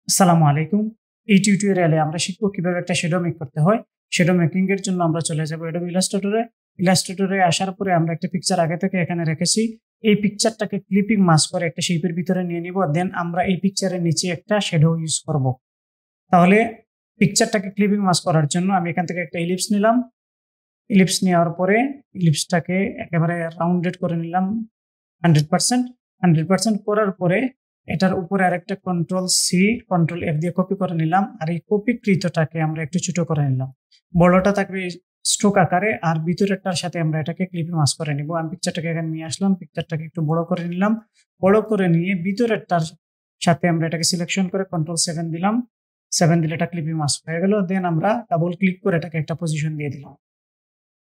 আসসালামু আলাইকুম। এই টিউটোরিয়ালে আমরা শিখব কিভাবে একটা শ্যাডো মেক করতে হয়। শ্যাডো মেকিং এর জন্য আমরা চলে যাব Adobe Illustrator এ। Illustrator এ আসার পরে আমরা একটা পিকচার আগে থেকে এখানে রেখেছি। এই পিকচারটাকে ক্লিপিং মাস্ক করে একটা শেপের ভিতরে নিয়ে নিব। দেন আমরা এই পিকচারের নিচে একটা শ্যাডো ইউজ করব। তাহলে পিকচারটাকে ক্লিপিং মাস্ক করার জন্য আমি এখান থেকে একটা ইলিপস নিলাম। ইলিপস নেওয়ার পরে ইলিপসটাকে একেবারে রাউন্ডেড করে নিলাম 100%। 100% করার পরে এটার উপরে আরেকটা কন্ট্রোল সি কন্ট্রোল এফ দিয়ে কপি করে নিলাম। আর এই কপিকৃতটাকে আমরা একটু ছোট করে নিলাম। বড়টা থাকবে স্ট্রোক আকারে, আর ভিতরেরটার সাথে আমরা এটাকে ক্লিপে মাস্ক করে নিব। আমি পিকচারটাকে এখানে নিয়ে আসলাম, পিকচারটাকে একটু বড় করে নিলাম। বড় করে নিয়ে ভিতরেরটার সাথে আমরা এটাকে সিলেকশন করে কন্ট্রোল 7 দিলাম। 7 দিলে এটা ক্লিপে মাস্ক হয়ে গেল। দেন আমরা ডাবল ক্লিক করে এটাকে একটা পজিশন দিয়ে দিলাম।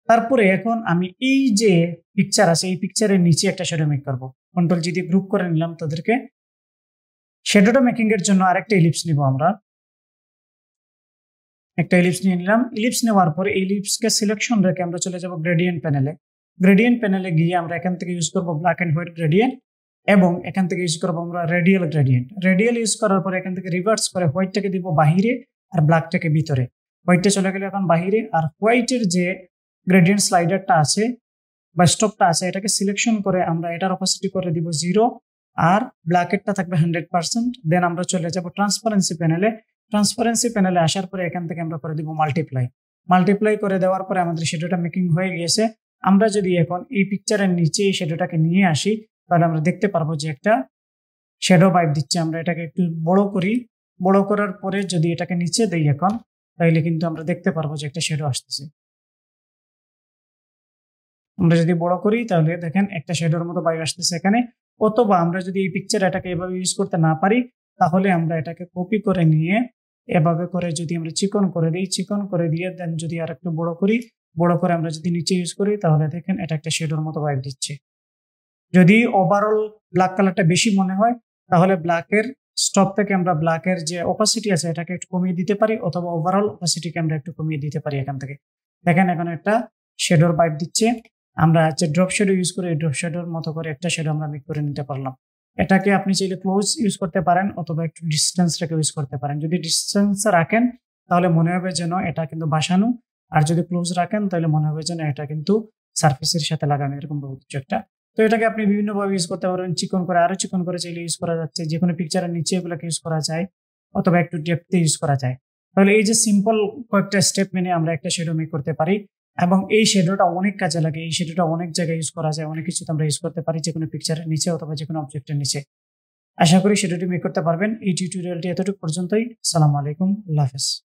তারপরে এখন আমি এই যে পিকচার আছে, এই পিকচারের নিচে একটা শ্যাডো মেক করব। কন্ট্রোল জি দিয়ে গ্রুপ করে নিলাম তাদেরকে। শ্যাডোটা মেকিং এর জন্য আরেকটা ইলিপস নিব আমরা। একটা ইলিপস নিয়ে নিলাম। ইলিপস নেওয়ার পরে এই ইলিপসকে সিলেকশন রেখে আমরা চলে যাব গ্রেডিয়েন্ট প্যানেলে। গ্রেডিয়েন্ট প্যানেলে গিয়ে আমরা এখান থেকে ইউজ করব ব্ল্যাক এন্ড হোয়াইট গ্রেডিয়েন্ট, এবং এখান থেকে ইউজ করব আমরা রেডিয়াল গ্রেডিয়েন্ট। রেডিয়াল ইউজ করার পরে এখান থেকে রিভার্স করে হোয়াইটটাকে দিব বাহিরে আর ব্ল্যাকটাকে ভিতরে। হোয়াইটটা চলে গেলে এখন বাহিরে, আর হোয়াইটের যে গ্রেডিয়েন্ট স্লাইডারটা আছে বা স্টপটা আছে এটাকে সিলেকশন করে আমরা এটার অপাসিটি করে দিব 0, আর ব্ল্যাকেরটা থাকবে 100%। দেন আমরা চলে যাব ট্রান্সপারেন্সি প্যানেলে। ট্রান্সপারেন্সি প্যানেলে আসার পরে এখান থেকে আমরা করে দিব মাল্টিপ্লাই। মাল্টিপ্লাই করে দেওয়ার পরে আমাদের শ্যাডোটা মেকিং হয়ে গিয়েছে। আমরা যদি এখন এই পিকচারের নিচে এই শ্যাডোটাকে নিয়ে আসি, তাহলে আমরা দেখতে পারবো যে একটা শ্যাডো ভাইব দিচ্ছে। আমরা এটাকে একটু বড় করি। বড় করার পরে যদি এটাকে নিচে দেই এখন, তাহলে কিন্তু আমরা দেখতে পারবো যে একটা শ্যাডো আসতেছে। আমরা যদি বড় করি তাহলে দেখেন একটা শ্যাডোর মতো ভাইব আসতেছে এখানে। অথবা আমরা যদি এই পিকচার এটাকে এভাবে ইউজ করতে না পারি, তাহলে আমরা এটাকে কপি করে নিয়ে এভাবে করে যদি আমরা চিকন করে দিই, চিকন করে দিয়ে দেন যদি আর একটু বড় করি, বড় করে আমরা যদি নিচে ইউজ করি, তাহলে দেখেন এটা একটা শ্যাডোর মতো ভাইব দিচ্ছে। যদি ওভারঅল ব্ল্যাক কালারটা বেশি মনে হয়, তাহলে ব্ল্যাকের স্টপ থেকে আমরা ব্ল্যাকের যে অপাসিটি আছে এটাকে একটু কমিয়ে দিতে পারি, অথবা ওভারঅল অপাসিটিকে আমরা একটু কমিয়ে দিতে পারি এখান থেকে। দেখেন এখন একটা শ্যাডোর ভাইব দিচ্ছে। আমরা যে ড্রপ শ্যাডো ইউজ করে ড্রপ শ্যাডোর মতো করে একটা শ্যাডো আমরা মেক করে নিতে পারলাম। এটাকে আপনি চাইলে ক্লোজ ইউজ করতে পারেন, অথবা একটু ডিসটেন্স রেখে ইউজ করতে পারেন। যদি ডিসটেন্স রাখেন তাহলে মনে হবে যেন এটা কিন্তু বাসানো, আর যদি ক্লোজ রাখেন তাহলে মনে হবে যেন এটা কিন্তু সারফেসের সাথে লাগানো, এরকম কিছু একটা। তো এটাকে আপনি বিভিন্নভাবে ইউজ করতে পারবেন। চিকন করে, আরো চিকন করে চাইলে ইউজ করা যাচ্ছে। যেকোনো পিকচারের নিচে এগুলোকে ইউজ করা যায়, অথবা একটু ডেপথে ইউজ করা যায়। তাহলে এই যে সিম্পল কয়েকটা স্টেপ মেনে আমরা একটা শ্যাডো মেক করতে পারি, এবং এই শ্যাডোটা অনেক কাজে লাগে। এই শ্যাডোটা অনেক জায়গায় ইউজ করা যায়, অনেক কিছুতে আমরা ইউজ করতে পারি, যেকোনো পিকচারের নিচে অথবা যেকোনো অবজেক্টের নিচে। আশা করি শ্যাডোটি মেক করতে পারবেন। এই টিউটোরিয়ালটি এতটুকু পর্যন্তই। আসসালামু আলাইকুম, আল্লাহ হাফেজ।